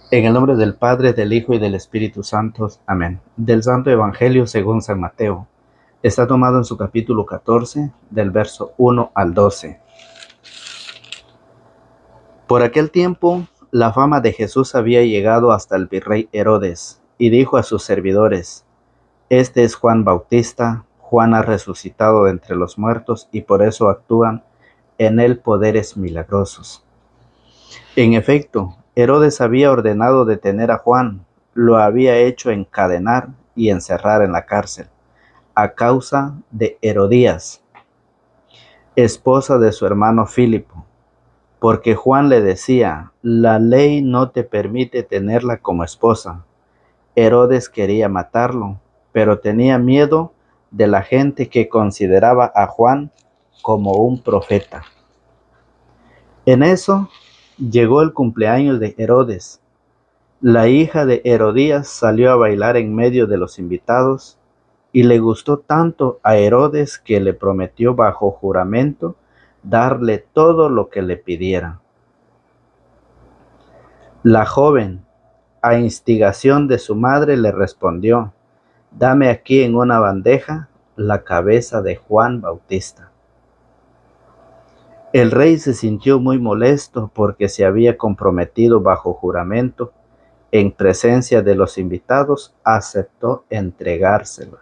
En el nombre del Padre, del Hijo y del Espíritu Santo. Amén. Del Santo Evangelio según San Mateo. Está tomado en su capítulo 14, del verso 1 al 12. Por aquel tiempo, la fama de Jesús había llegado hasta el virrey Herodes, y dijo a sus servidores: Este es Juan Bautista. Juan ha resucitado de entre los muertos, y por eso actúan en él poderes milagrosos. En efecto, Herodes había ordenado detener a Juan, lo había hecho encadenar y encerrar en la cárcel, a causa de Herodías, esposa de su hermano Filipo, porque Juan le decía: la ley no te permite tenerla como esposa. Herodes quería matarlo, pero tenía miedo de la gente que consideraba a Juan como un profeta. En eso llegó el cumpleaños de Herodes. La hija de Herodías salió a bailar en medio de los invitados, y le gustó tanto a Herodes que le prometió bajo juramento darle todo lo que le pidiera. La joven, a instigación de su madre, le respondió: Dame aquí en una bandeja la cabeza de Juan Bautista. El rey se sintió muy molesto porque se había comprometido bajo juramento. En presencia de los invitados, aceptó entregársela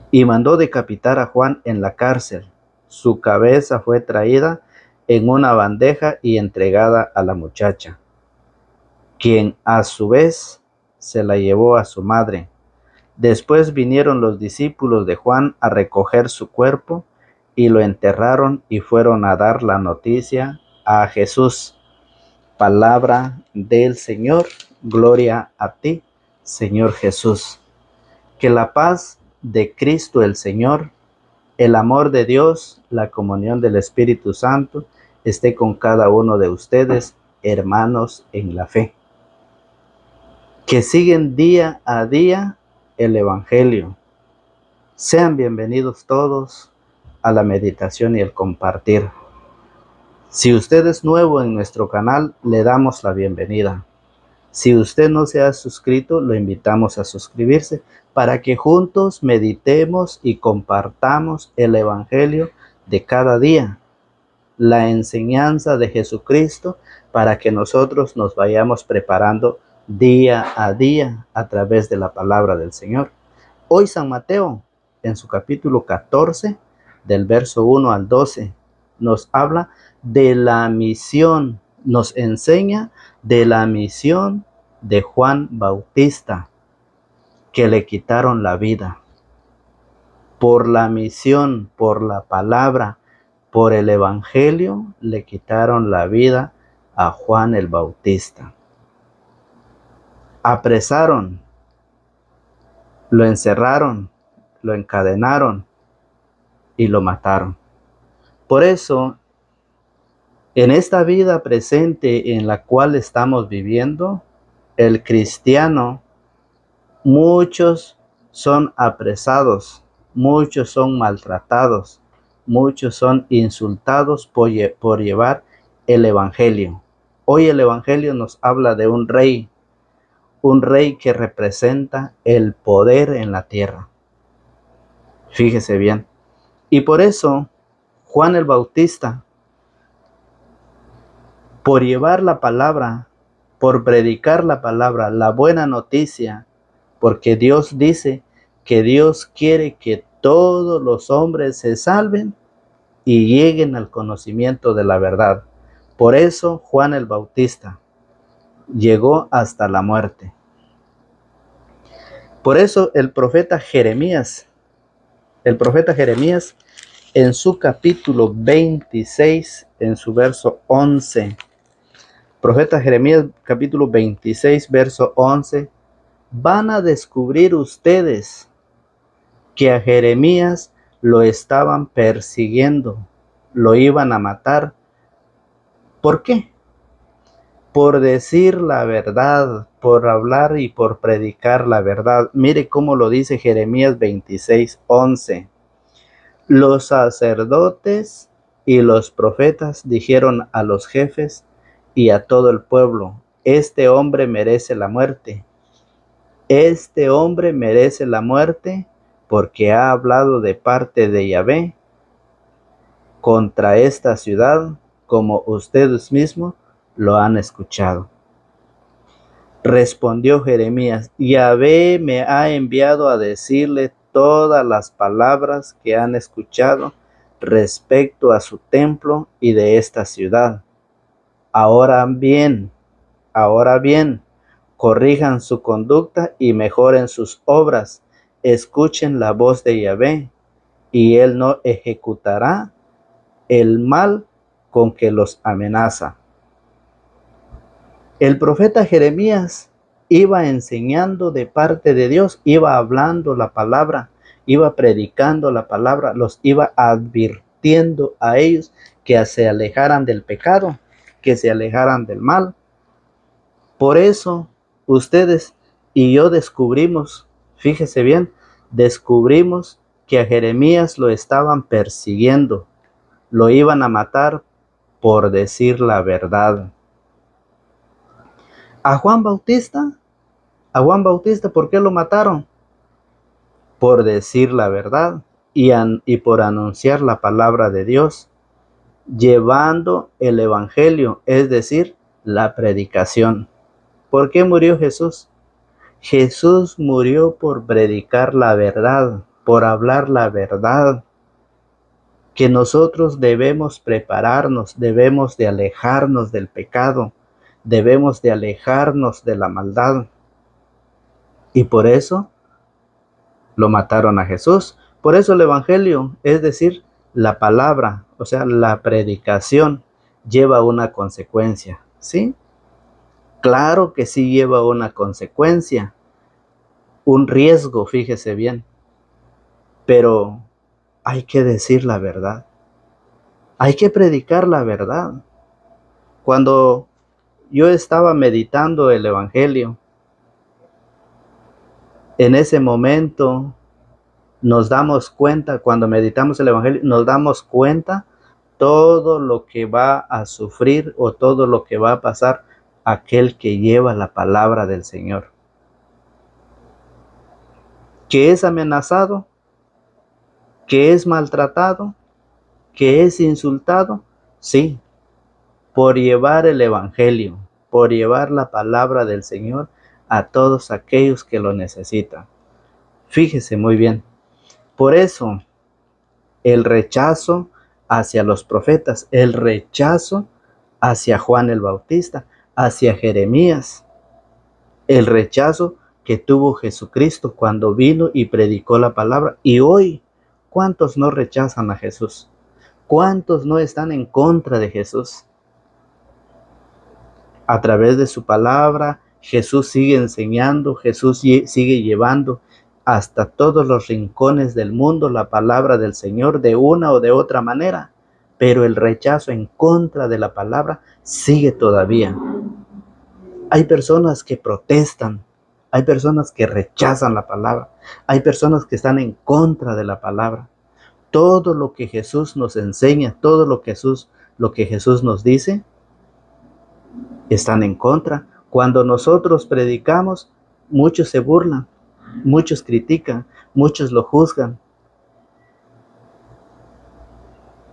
y mandó decapitar a Juan en la cárcel. Su cabeza fue traída en una bandeja y entregada a la muchacha, quien a su vez se la llevó a su madre. Después vinieron los discípulos de Juan a recoger su cuerpo y lo enterraron, y fueron a dar la noticia a Jesús. Palabra del Señor. Gloria a ti, Señor Jesús. Que la paz de Cristo el Señor, el amor de Dios, la comunión del Espíritu Santo esté con cada uno de ustedes, hermanos en la fe, que siguen día a día el Evangelio. Sean bienvenidos todos a la meditación y el compartir. Si usted es nuevo en nuestro canal, le damos la bienvenida. Si usted no se ha suscrito, lo invitamos a suscribirse para que juntos meditemos y compartamos el Evangelio de cada día, la enseñanza de Jesucristo, para que nosotros nos vayamos preparando día a día a través de la palabra del Señor. Hoy San Mateo, en su capítulo 14, del verso 1 al 12, nos habla de la misión, nos enseña de la misión de Juan Bautista, que le quitaron la vida. Por la misión, por la palabra, por el Evangelio, le quitaron la vida a Juan el Bautista. Apresaron, lo encerraron, lo encadenaron y lo mataron. Por eso, en esta vida presente en la cual estamos viviendo, el cristiano, muchos son apresados, muchos son maltratados, muchos son insultados por llevar el Evangelio. Hoy el Evangelio nos habla de un rey que representa el poder en la tierra. Fíjese bien. Y por eso Juan el Bautista, por llevar la palabra, por predicar la palabra, la buena noticia, porque Dios dice que Dios quiere que todos los hombres se salven y lleguen al conocimiento de la verdad. Por eso Juan el Bautista llegó hasta la muerte. Por eso el profeta Jeremías en su capítulo 26, en su verso 11, profeta Jeremías capítulo 26, verso 11, van a descubrir ustedes que a Jeremías lo estaban persiguiendo, lo iban a matar. ¿Por qué? Por decir la verdad, por hablar y por predicar la verdad. Mire cómo lo dice Jeremías 26, 11. Los sacerdotes y los profetas dijeron a los jefes y a todo el pueblo: este hombre merece la muerte. Este hombre merece la muerte porque ha hablado de parte de Yahvé contra esta ciudad, como ustedes mismos lo han escuchado. Respondió Jeremías: Yahvé me ha enviado a decirle todas las palabras que han escuchado respecto a su templo y de esta ciudad. Ahora bien, corrijan su conducta y mejoren sus obras. Escuchen la voz de Yahvé, y él no ejecutará el mal con que los amenaza. El profeta Jeremías iba enseñando de parte de Dios, iba hablando la palabra, iba predicando la palabra, los iba advirtiendo a ellos que se alejaran del pecado, que se alejaran del mal. Por eso ustedes y yo descubrimos, fíjese bien, descubrimos que a Jeremías lo estaban persiguiendo, lo iban a matar por decir la verdad. A Juan Bautista, ¿por qué lo mataron? Por decir la verdad y por anunciar la palabra de Dios, llevando el evangelio, es decir, la predicación. ¿Por qué murió Jesús? Jesús murió por predicar la verdad, por hablar la verdad, que nosotros debemos prepararnos, debemos de alejarnos del pecado, debemos de alejarnos de la maldad. Y por eso lo mataron a Jesús. Por eso el evangelio, es decir, la palabra, o sea, la predicación, lleva una consecuencia, ¿sí? Claro que sí lleva una consecuencia, un riesgo, fíjese bien, pero hay que decir la verdad, hay que predicar la verdad. Cuando yo estaba meditando el evangelio, en ese momento nos damos cuenta, cuando meditamos el evangelio, nos damos cuenta todo lo que va a sufrir o todo lo que va a pasar aquel que lleva la palabra del Señor. Que es amenazado, que es maltratado, que es insultado, sí, por llevar el evangelio, por llevar la palabra del Señor a todos aquellos que lo necesitan. Fíjese muy bien. Por eso, el rechazo hacia los profetas, el rechazo hacia Juan el Bautista, hacia Jeremías, el rechazo que tuvo Jesucristo cuando vino y predicó la palabra. Y hoy, ¿cuántos no rechazan a Jesús? ¿Cuántos no están en contra de Jesús? A través de su palabra, Jesús sigue enseñando, Jesús sigue llevando hasta todos los rincones del mundo la palabra del Señor de una o de otra manera, pero el rechazo en contra de la palabra sigue todavía. Hay personas que protestan, hay personas que rechazan la palabra, hay personas que están en contra de la palabra. Todo lo que Jesús nos enseña, todo lo que Jesús nos dice, están en contra. Cuando nosotros predicamos, muchos se burlan, muchos critican, muchos lo juzgan,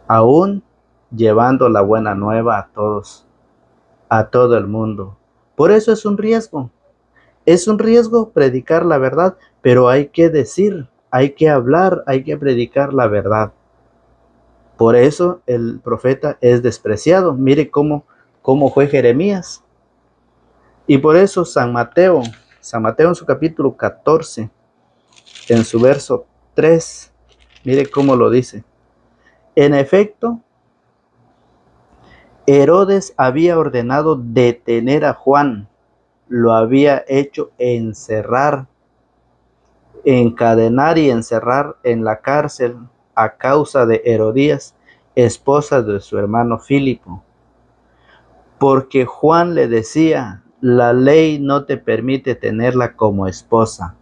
aún llevando la buena nueva a todos, a todo el mundo. Por eso es un riesgo predicar la verdad, pero hay que decir, hay que hablar, hay que predicar la verdad. Por eso el profeta es despreciado. Mire cómo fue Jeremías. Y por eso San Mateo en su capítulo 14, en su verso 3, mire cómo lo dice. En efecto, Herodes había ordenado detener a Juan, lo había hecho encadenar y encerrar en la cárcel a causa de Herodías, esposa de su hermano Filipo. Porque Juan le decía: la ley no te permite tenerla como esposa.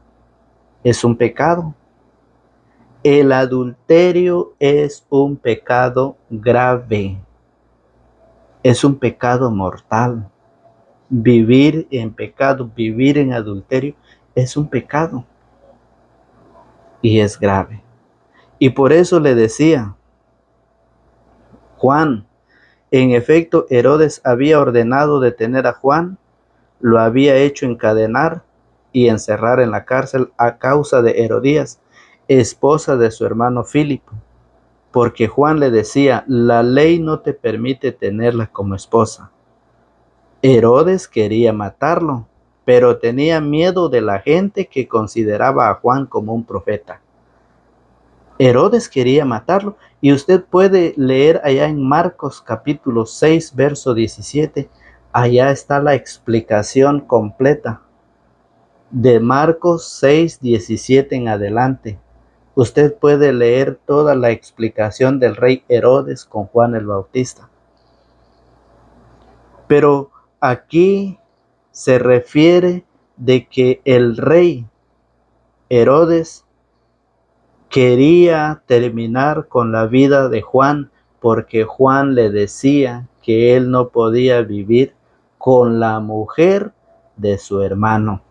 Es un pecado. El adulterio es un pecado grave. Es un pecado mortal. Vivir en pecado, vivir en adulterio, es un pecado y es grave. Y por eso le decía Juan, en efecto, Herodes había ordenado detener a Juan, lo había hecho encadenar y encerrar en la cárcel a causa de Herodías, esposa de su hermano Filipo, porque Juan le decía, la ley no te permite tenerla como esposa. Herodes quería matarlo, pero tenía miedo de la gente que consideraba a Juan como un profeta. Herodes quería matarlo, y usted puede leer allá en Marcos capítulo 6, verso 17. Allá está la explicación completa de Marcos 6, 17 en adelante. Usted puede leer toda la explicación del rey Herodes con Juan el Bautista. Pero aquí se refiere de que el rey Herodes quería terminar con la vida de Juan porque Juan le decía que él no podía vivir con la mujer de su hermano.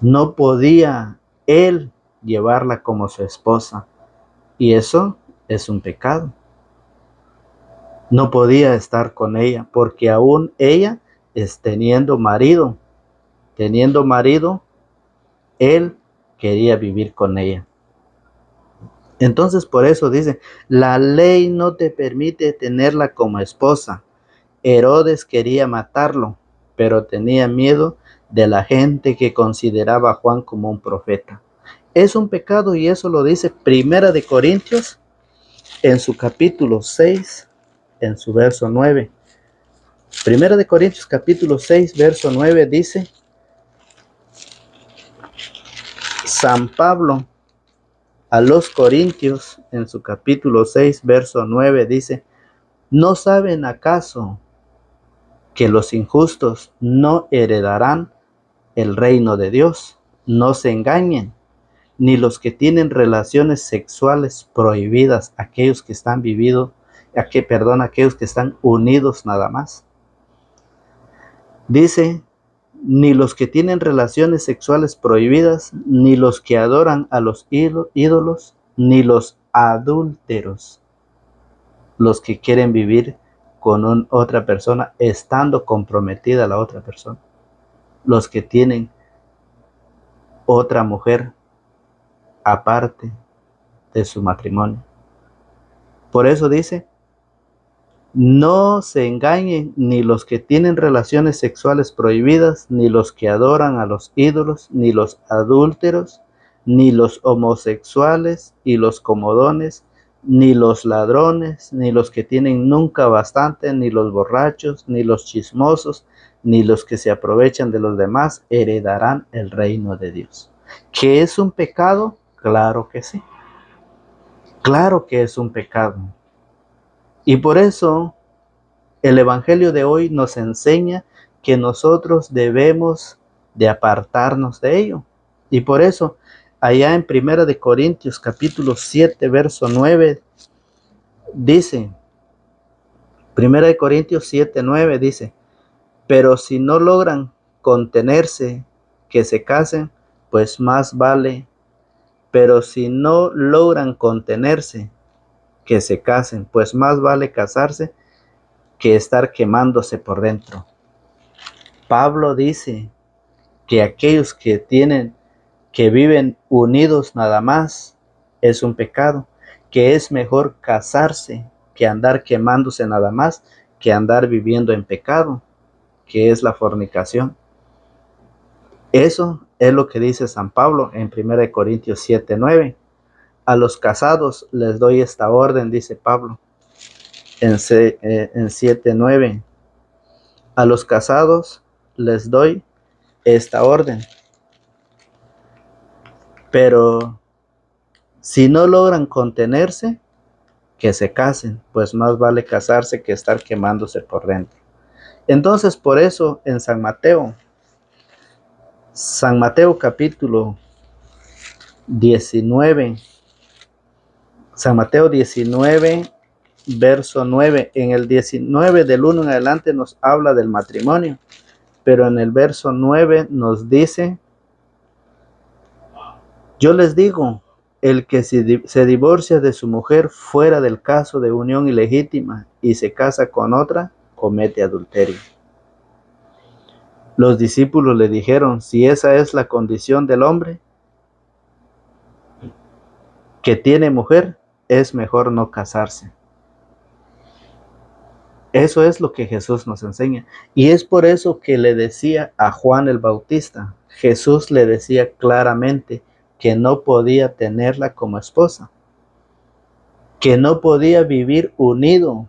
No podía él llevarla como su esposa. Y eso es un pecado. No podía estar con ella porque aún ella es teniendo marido. Teniendo marido, él quería vivir con ella. Entonces por eso dice, la ley no te permite tenerla como esposa. Herodes quería matarlo, pero tenía miedo de la gente que consideraba a Juan como un profeta. Es un pecado y eso lo dice Primera de Corintios en su capítulo 6, en su verso 9. Primera de Corintios capítulo 6, verso 9 dice, San Pablo a los Corintios en su capítulo 6, verso 9 dice, ¿no saben acaso que los injustos no heredarán el reino de Dios? No se engañen, ni los que tienen relaciones sexuales prohibidas, aquellos que están aquellos que están unidos nada más. Dice, ni los que tienen relaciones sexuales prohibidas, ni los que adoran a los ídolos, ni los adúlteros, los que quieren vivir con otra persona estando comprometida la otra persona, los que tienen otra mujer aparte de su matrimonio. Por eso dice, no se engañen ni los que tienen relaciones sexuales prohibidas, ni los que adoran a los ídolos, ni los adúlteros, ni los homosexuales y los comodones, ni los ladrones, ni los que tienen nunca bastante, ni los borrachos, ni los chismosos, ni los que se aprovechan de los demás, heredarán el reino de Dios. ¿Qué es un pecado? Claro que sí. Claro que es un pecado. Y por eso el Evangelio de hoy nos enseña que nosotros debemos de apartarnos de ello. Y por eso, allá en Primera de Corintios capítulo 7, verso 9, dice, Primera de Corintios 7, 9 dice, pero si no logran contenerse, que se casen, pues más vale. Pero si no logran contenerse, que se casen, pues más vale casarse que estar quemándose por dentro. Pablo dice que aquellos que viven unidos nada más, es un pecado, que es mejor casarse que andar quemándose nada más, que andar viviendo en pecado, que es la fornicación. Eso es lo que dice San Pablo en 1 Corintios 7, 9. A los casados les doy esta orden, dice Pablo en 7, 9. A los casados les doy esta orden. Pero si no logran contenerse, que se casen, pues más vale casarse que estar quemándose por dentro. Entonces, por eso en San Mateo capítulo 19, San Mateo 19, verso 9. En el 19 del 1 en adelante nos habla del matrimonio, pero en el verso 9 nos dice: yo les digo, el que se divorcia de su mujer fuera del caso de unión ilegítima y se casa con otra, comete adulterio. Los discípulos le dijeron: si esa es la condición del hombre que tiene mujer, es mejor no casarse. Eso es lo que Jesús nos enseña. Y es por eso que le decía a Juan el Bautista, Jesús le decía claramente que no podía tenerla como esposa, que no podía vivir unido,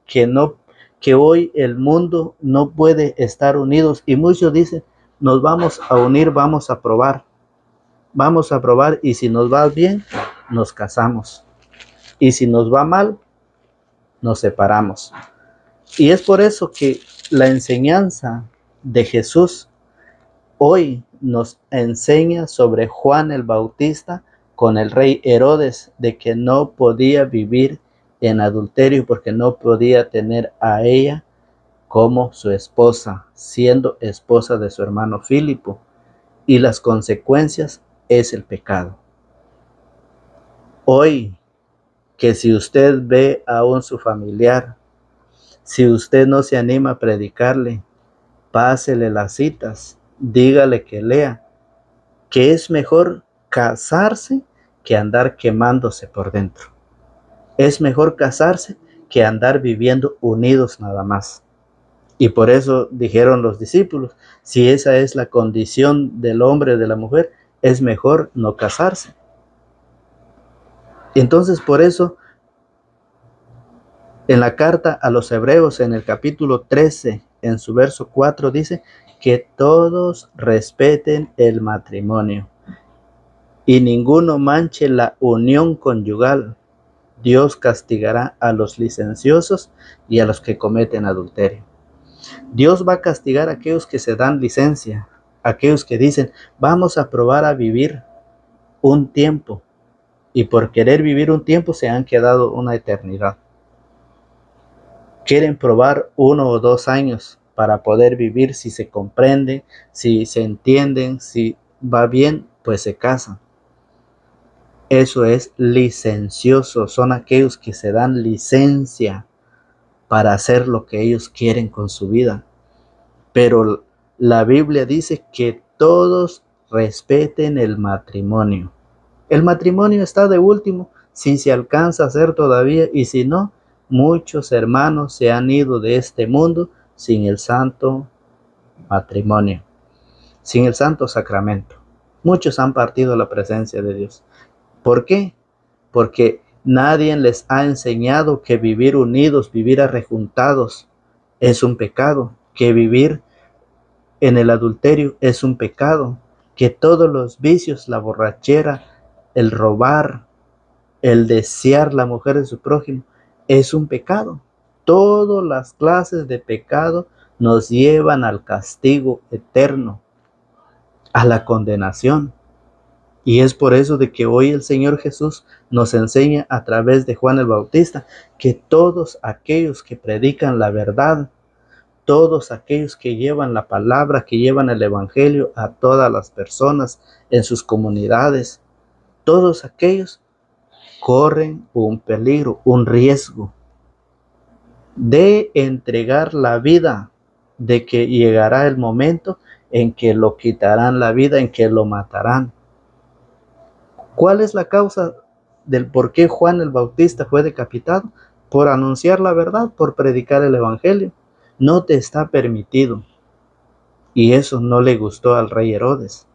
que hoy el mundo no puede estar unidos. Y muchos dicen: nos vamos a unir, vamos a probar y si nos va bien, nos casamos, y si nos va mal, nos separamos. Y es por eso que la enseñanza de Jesús hoy nos enseña sobre Juan el Bautista con el rey Herodes, de que no podía vivir en adulterio porque no podía tener a ella como su esposa, siendo esposa de su hermano Filipo. Y las consecuencias es el pecado. Hoy, que si usted ve aún su familiar, si usted no se anima a predicarle, pásele las citas, dígale que lea, que es mejor casarse que andar quemándose por dentro. Es mejor casarse que andar viviendo unidos nada más. Y por eso dijeron los discípulos: si esa es la condición del hombre o de la mujer, es mejor no casarse. Entonces, por eso, en la carta a los Hebreos, en el capítulo 13, en su verso 4, dice que todos respeten el matrimonio y ninguno manche la unión conyugal. Dios castigará a los licenciosos y a los que cometen adulterio. Dios va a castigar a aquellos que se dan licencia, aquellos que dicen: vamos a probar a vivir un tiempo, y por querer vivir un tiempo se han quedado una eternidad. Quieren probar 1 o 2 años para poder vivir. Si se comprenden, si se entienden, si va bien, pues se casan. Eso es licencioso. Son aquellos que se dan licencia para hacer lo que ellos quieren con su vida. Pero la Biblia dice que todos respeten el matrimonio. El matrimonio está de último, si se alcanza a hacer todavía, y si no, muchos hermanos se han ido de este mundo sin el santo matrimonio, sin el santo sacramento. Muchos han partido a la presencia de Dios. ¿Por qué? Porque nadie les ha enseñado que vivir unidos, vivir arrejuntados es un pecado, que vivir en el adulterio es un pecado, que todos los vicios, la borrachera, el robar, el desear la mujer de su prójimo, es un pecado. Todas las clases de pecado nos llevan al castigo eterno, a la condenación. Y es por eso de que hoy el Señor Jesús nos enseña a través de Juan el Bautista que todos aquellos que predican la verdad, todos aquellos que llevan la palabra, que llevan el evangelio a todas las personas en sus comunidades, todos aquellos corren un peligro, un riesgo de entregar la vida, de que llegará el momento en que lo quitarán la vida, en que lo matarán. ¿Cuál es la causa del por qué Juan el Bautista fue decapitado? Por anunciar la verdad, por predicar el evangelio. No te está permitido. Y eso no le gustó al rey Herodes.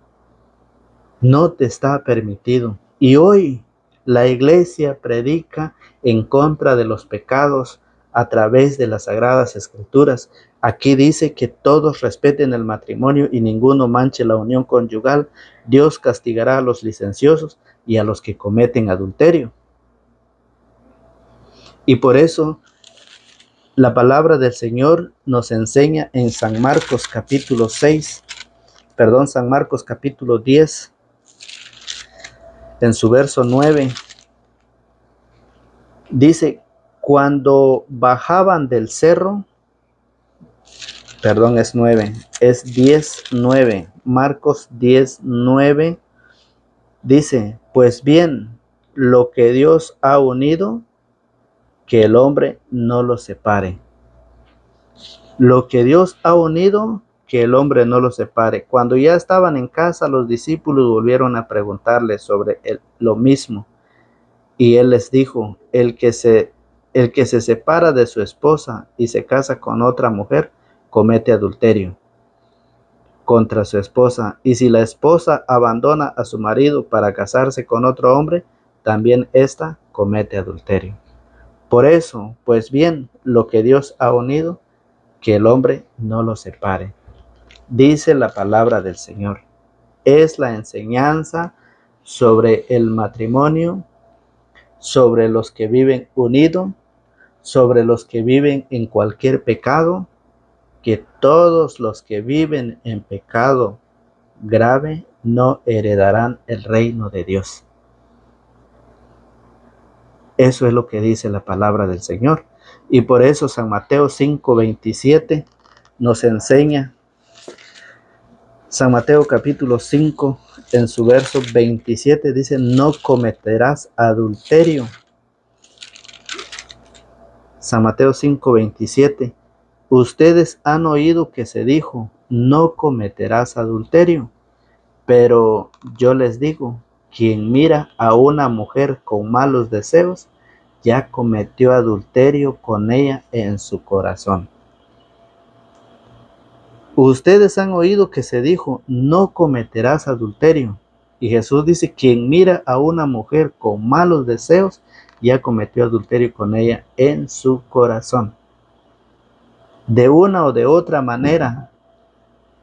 No te está permitido. Y hoy la iglesia predica en contra de los pecados a través de las Sagradas Escrituras. Aquí dice que todos respeten el matrimonio y ninguno manche la unión conyugal. Dios castigará a los licenciosos y a los que cometen adulterio. Y por eso la palabra del Señor nos enseña en San Marcos capítulo 10, en su verso 9, dice: Cuando bajaban del cerro, perdón, es 9, es 10:9. Marcos 10:9 dice, pues bien, lo que Dios ha unido, que el hombre no lo separe. Lo que Dios ha unido, que el hombre no lo separe. Cuando ya estaban en casa, los discípulos volvieron a preguntarle sobre lo mismo. Y él les dijo, el que se separa de su esposa y se casa con otra mujer, comete adulterio contra su esposa. Y si la esposa abandona a su marido para casarse con otro hombre, también ésta comete adulterio. Por eso, pues bien, lo que Dios ha unido, que el hombre no lo separe. Dice la palabra del Señor. Es la enseñanza sobre el matrimonio, sobre los que viven unidos, sobre los que viven en cualquier pecado, que todos los que viven en pecado grave no heredarán el reino de Dios. Eso es lo que dice la palabra del Señor. Y por eso San Mateo 5:27 nos enseña, San Mateo capítulo 5, en su verso 27 dice, no cometerás adulterio. San Mateo 5:27, ustedes han oído que se dijo, no cometerás adulterio. Pero yo les digo, quien mira a una mujer con malos deseos, ya cometió adulterio con ella en su corazón. Ustedes han oído que se dijo, no cometerás adulterio. Y Jesús dice, quien mira a una mujer con malos deseos, ya cometió adulterio con ella en su corazón. De una o de otra manera,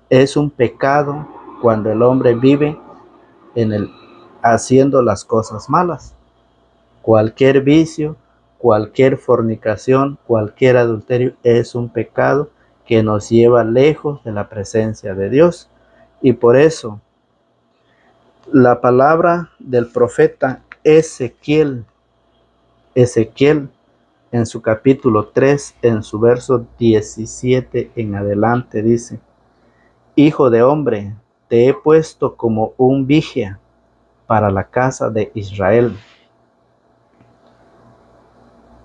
es un pecado cuando el hombre vive haciendo las cosas malas. Cualquier vicio, cualquier fornicación, cualquier adulterio es un pecado que nos lleva lejos de la presencia de Dios. Y por eso la palabra del profeta Ezequiel en su capítulo 3, en su verso 17 en adelante dice, hijo de hombre, te he puesto como un vigia para la casa de Israel.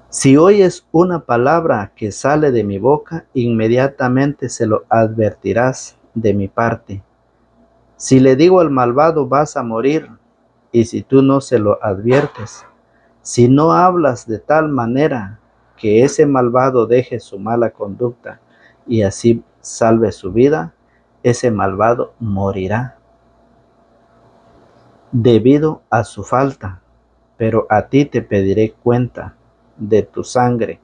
Si oyes una palabra que sale de mi boca, inmediatamente se lo advertirás de mi parte. Si le digo al malvado vas a morir, y si tú no se lo adviertes, si no hablas de tal manera que ese malvado deje su mala conducta y así salve su vida, ese malvado morirá debido a su falta, pero a ti te pediré cuenta de tu sangre,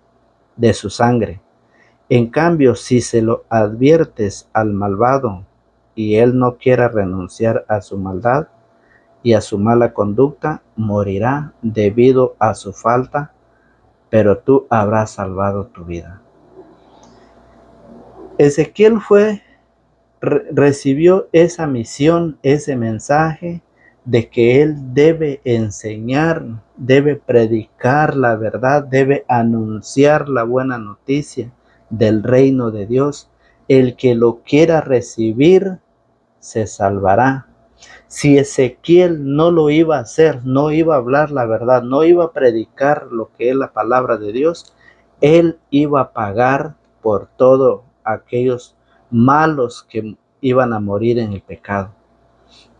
de su sangre. En cambio, si se lo adviertes al malvado y él no quiera renunciar a su maldad y a su mala conducta, morirá debido a su falta, pero tú habrás salvado tu vida. Ezequiel recibió esa misión, ese mensaje de que él debe enseñar, debe predicar la verdad, debe anunciar la buena noticia del reino de Dios. El que lo quiera recibir se salvará. Si Ezequiel no lo iba a hacer, no iba a hablar la verdad, no iba a predicar lo que es la palabra de Dios, él iba a pagar por todos aquellos malos que iban a morir en el pecado.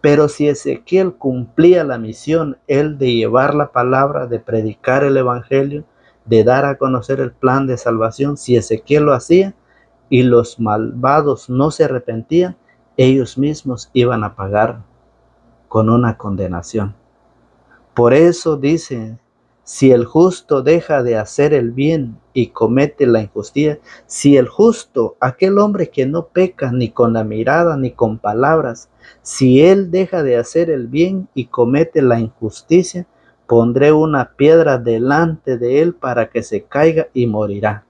Pero si Ezequiel cumplía la misión, él de llevar la palabra, de predicar el evangelio, de dar a conocer el plan de salvación, si Ezequiel lo hacía y los malvados no se arrepentían, ellos mismos iban a pagar con una condenación. Por eso dice, si el justo deja de hacer el bien y comete la injusticia, si el justo, aquel hombre que no peca ni con la mirada ni con palabras, si él deja de hacer el bien y comete la injusticia, pondré una piedra delante de él para que se caiga y morirá.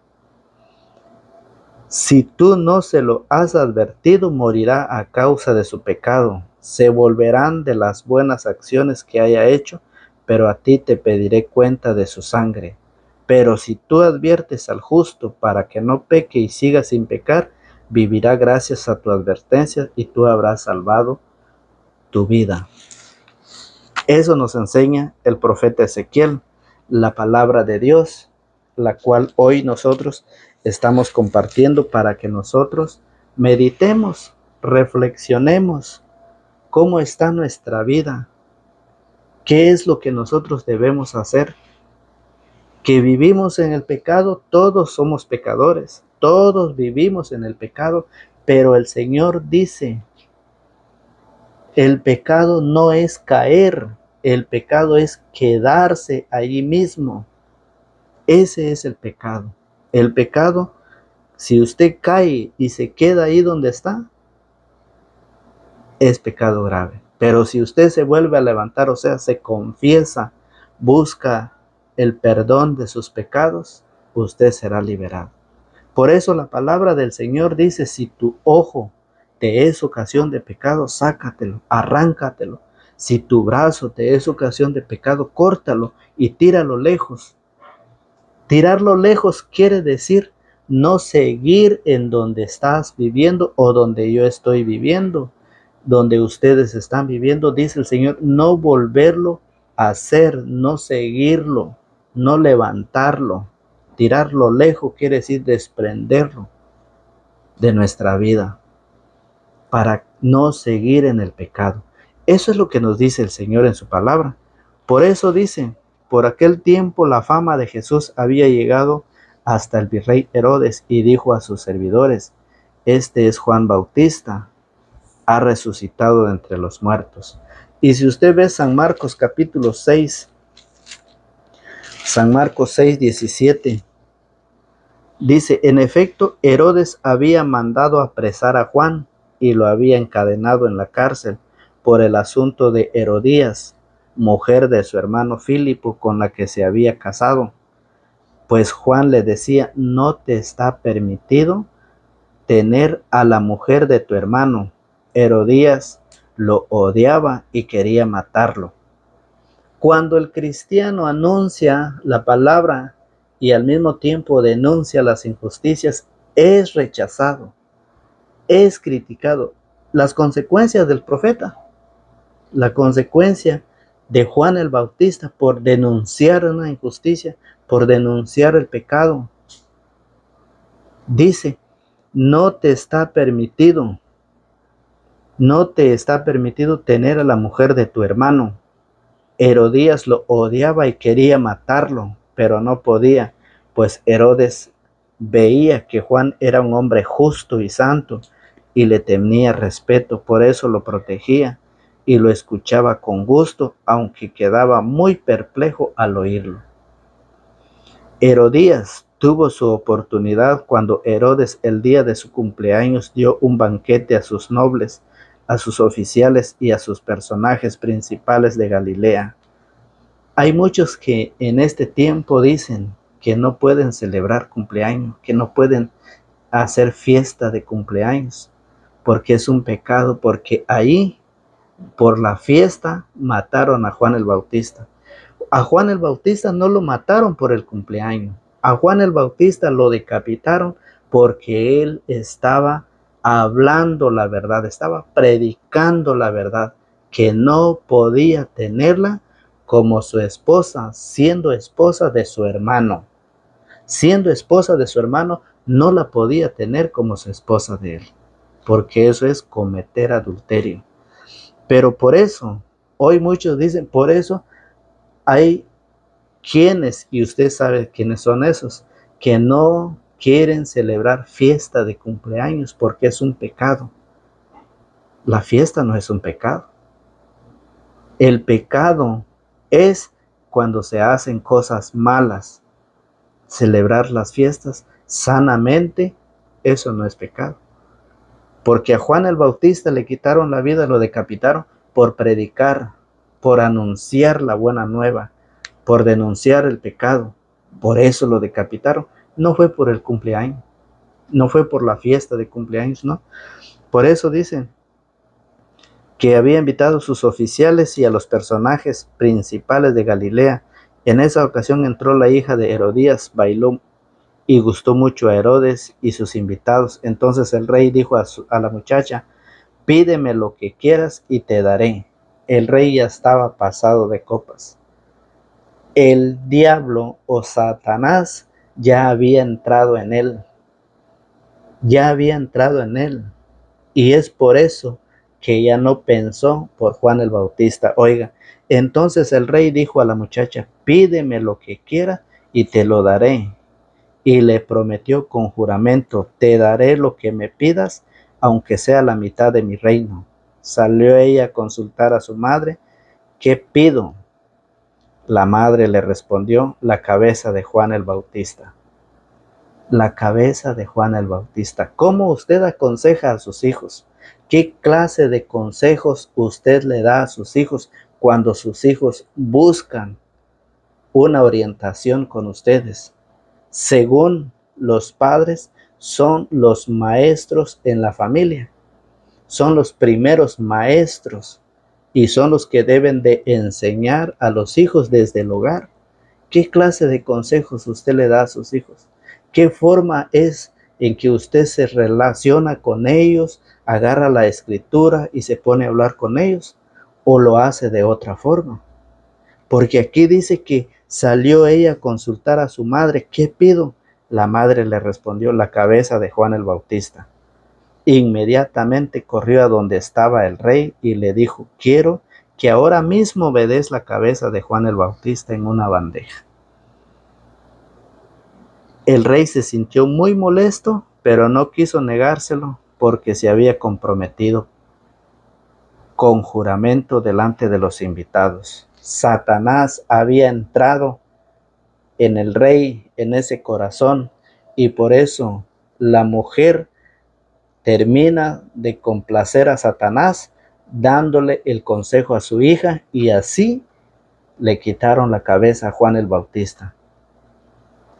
Si tú no se lo has advertido, morirá a causa de su pecado. Se volverán de las buenas acciones que haya hecho, pero a ti te pediré cuenta de su sangre. Pero si tú adviertes al justo para que no peque y siga sin pecar, vivirá gracias a tu advertencia y tú habrás salvado tu vida. Eso nos enseña el profeta Ezequiel, la palabra de Dios, la cual hoy nosotros estamos compartiendo para que nosotros meditemos, reflexionemos cómo está nuestra vida, qué es lo que nosotros debemos hacer. Que vivimos en el pecado, todos somos pecadores, todos vivimos en el pecado, pero el Señor dice, el pecado no es caer, el pecado es quedarse allí mismo. Ese es el pecado. El pecado, si usted cae y se queda ahí donde está, es pecado grave. Pero si usted se vuelve a levantar, o sea, se confiesa, busca el perdón de sus pecados, usted será liberado. Por eso la palabra del Señor dice, si tu ojo te es ocasión de pecado, sácatelo, arráncatelo. Si tu brazo te es ocasión de pecado, córtalo y tíralo lejos. Tirarlo lejos quiere decir no seguir en donde estás viviendo o donde yo estoy viviendo, donde ustedes están viviendo, dice el Señor, no volverlo a hacer, no seguirlo, no levantarlo. Tirarlo lejos quiere decir desprenderlo de nuestra vida para no seguir en el pecado. Eso es lo que nos dice el Señor en su palabra. Por eso dice, por aquel tiempo la fama de Jesús había llegado hasta el virrey Herodes y dijo a sus servidores, este es Juan Bautista, ha resucitado de entre los muertos. Y si usted ve San Marcos capítulo 6, San Marcos 6, 17, dice, en efecto, Herodes había mandado apresar a Juan y lo había encadenado en la cárcel por el asunto de Herodías, mujer de su hermano Filipo, con la que se había casado. Pues Juan le decía, no te está permitido tener a la mujer de tu hermano. Herodías lo odiaba y quería matarlo. Cuando el cristiano anuncia la palabra y al mismo tiempo denuncia las injusticias, es rechazado, es criticado. Las consecuencias del profeta, la consecuencia de Juan el Bautista por denunciar una injusticia, por denunciar el pecado, dice, no te está permitido tener a la mujer de tu hermano. Herodías lo odiaba y quería matarlo, pero no podía, pues Herodes veía que Juan era un hombre justo y santo y le tenía respeto, por eso lo protegía y lo escuchaba con gusto, aunque quedaba muy perplejo al oírlo. Herodías tuvo su oportunidad cuando Herodes el día de su cumpleaños dio un banquete a sus nobles, a sus oficiales y a sus personajes principales de Galilea. Hay muchos que en este tiempo dicen que no pueden celebrar cumpleaños, que no pueden hacer fiesta de cumpleaños, porque es un pecado, porque ahí, por la fiesta, mataron a Juan el Bautista. A Juan el Bautista no lo mataron por el cumpleaños. A Juan el Bautista lo decapitaron porque él estaba hablando la verdad, estaba predicando la verdad, que no podía tenerla como su esposa, siendo esposa de su hermano. Siendo esposa de su hermano, no la podía tener como su esposa de él, porque eso es cometer adulterio. Pero por eso, hoy muchos dicen, por eso hay quienes, y usted sabe quiénes son esos, que no quieren celebrar fiesta de cumpleaños porque es un pecado. La fiesta no es un pecado. El pecado es cuando se hacen cosas malas. Celebrar las fiestas sanamente, eso no es pecado. Porque a Juan el Bautista le quitaron la vida, lo decapitaron por predicar, por anunciar la buena nueva, por denunciar el pecado. Por eso lo decapitaron. No fue por el cumpleaños, no fue por la fiesta de cumpleaños, no. Por eso dicen que había invitado a sus oficiales y a los personajes principales de Galilea En esa ocasión entró la hija de Herodías, bailó y gustó mucho a Herodes y sus invitados. Entonces el rey dijo a la muchacha: pídeme lo que quieras y te daré. El rey ya estaba pasado de copas. El diablo o Satanás ya había entrado en él. Ya había entrado en él. Y es por eso que ya no pensó por Juan el Bautista. Oiga, entonces el rey dijo a la muchacha: pídeme lo que quieras y te lo daré. Y le prometió con juramento: te daré lo que me pidas, aunque sea la mitad de mi reino. Salió ella a consultar a su madre: ¿qué pido? La madre le respondió: la cabeza de Juan el Bautista. La cabeza de Juan el Bautista. ¿Cómo usted aconseja a sus hijos? ¿Qué clase de consejos usted le da a sus hijos cuando sus hijos buscan una orientación con ustedes? Según los padres, son los maestros en la familia, son los primeros maestros y son los que deben de enseñar a los hijos desde el hogar. ¿Qué clase de consejos usted le da a sus hijos? ¿Qué forma es en que usted se relaciona con ellos, agarra la escritura y se pone a hablar con ellos? ¿O lo hace de otra forma? Porque aquí dice que salió ella a consultar a su madre: ¿qué pido? La madre le respondió: la cabeza de Juan el Bautista. Inmediatamente corrió a donde estaba el rey y le dijo: quiero que ahora mismo me des la cabeza de Juan el Bautista en una bandeja. El rey se sintió muy molesto, pero no quiso negárselo porque se había comprometido con juramento delante de los invitados. Satanás había entrado en el rey, en ese corazón, y por eso la mujer termina de complacer a Satanás dándole el consejo a su hija, y así le quitaron la cabeza a Juan el Bautista.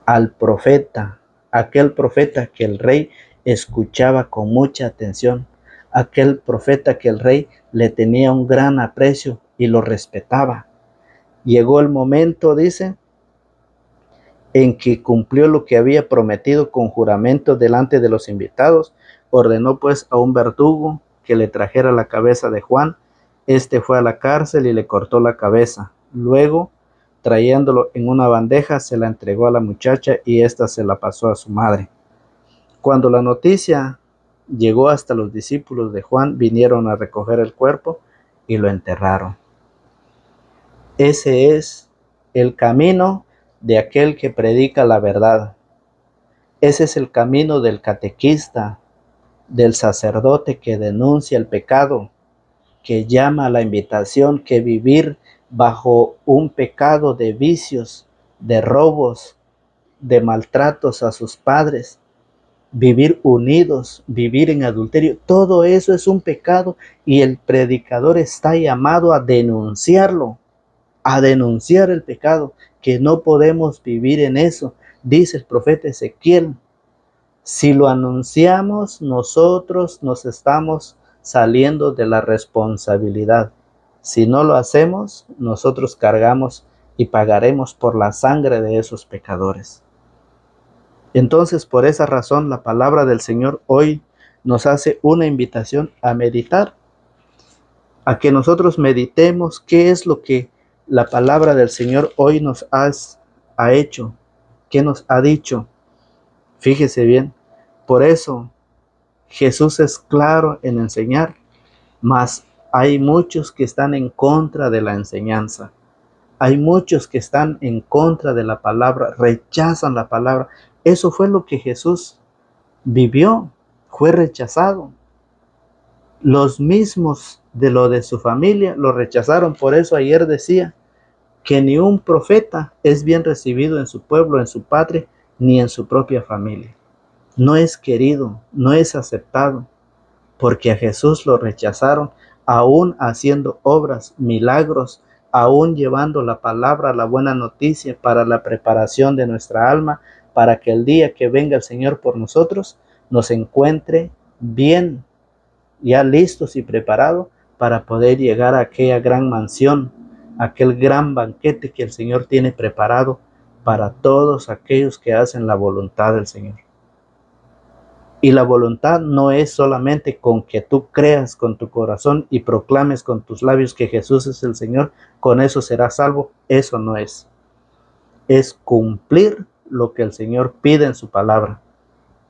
Al profeta, aquel profeta que el rey escuchaba con mucha atención, aquel profeta que el rey le tenía un gran aprecio y lo respetaba. Llegó el momento, dice, en que cumplió lo que había prometido con juramento delante de los invitados. Ordenó pues a un verdugo que le trajera la cabeza de Juan. Este fue a la cárcel y le cortó la cabeza. Luego, trayéndolo en una bandeja, se la entregó a la muchacha y ésta se la pasó a su madre. Cuando la noticia llegó hasta los discípulos de Juan, vinieron a recoger el cuerpo y lo enterraron. Ese es el camino de aquel que predica la verdad. Ese es el camino del catequista, del sacerdote que denuncia el pecado, que llama a la invitación que vivir bajo un pecado de vicios, de robos, de maltratos a sus padres, vivir unidos, vivir en adulterio, todo eso es un pecado y el predicador está llamado a denunciarlo, a denunciar el pecado, que no podemos vivir en eso. Dice el profeta Ezequiel: si lo anunciamos, nosotros nos estamos saliendo de la responsabilidad. Si no lo hacemos, nosotros cargamos y pagaremos por la sangre de esos pecadores. Entonces, por esa razón, la palabra del Señor hoy nos hace una invitación a meditar, a que nosotros meditemos qué es lo que la palabra del Señor hoy nos ha hecho, qué nos ha dicho. Fíjese bien, por eso Jesús es claro en enseñar, mas hay muchos que están en contra de la enseñanza. Hay muchos que están en contra de la palabra, rechazan la palabra. Eso fue lo que Jesús vivió, fue rechazado. Los mismos de lo de su familia lo rechazaron. Por eso ayer decía que ni un profeta es bien recibido en su pueblo, en su patria, ni en su propia familia. No es querido, no es aceptado, porque a Jesús lo rechazaron, aún haciendo obras, milagros, aún llevando la palabra, la buena noticia para la preparación de nuestra alma, para que el día que venga el Señor por nosotros, nos encuentre bien, ya listos y preparados para poder llegar a aquella gran mansión aquel gran banquete que el Señor tiene preparado para todos aquellos que hacen la voluntad del Señor. Y la voluntad no es solamente con que tú creas con tu corazón y proclames con tus labios que Jesús es el Señor, con eso serás salvo. Eso no es. Es cumplir lo que el Señor pide en su palabra.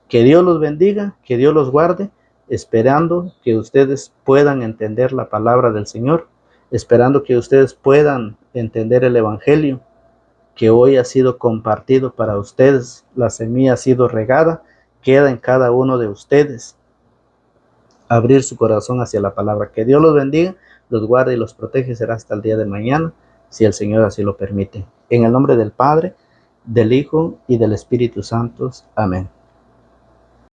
Que Dios los bendiga, que Dios los guarde, esperando que ustedes puedan entender la palabra del Señor, esperando que ustedes puedan entender el Evangelio que hoy ha sido compartido para ustedes. La semilla ha sido regada, queda en cada uno de ustedes abrir su corazón hacia la palabra. Que Dios los bendiga, los guarde y los protege. Será hasta el día de mañana, si el Señor así lo permite. En el nombre del Padre, del Hijo y del Espíritu Santo. Amén.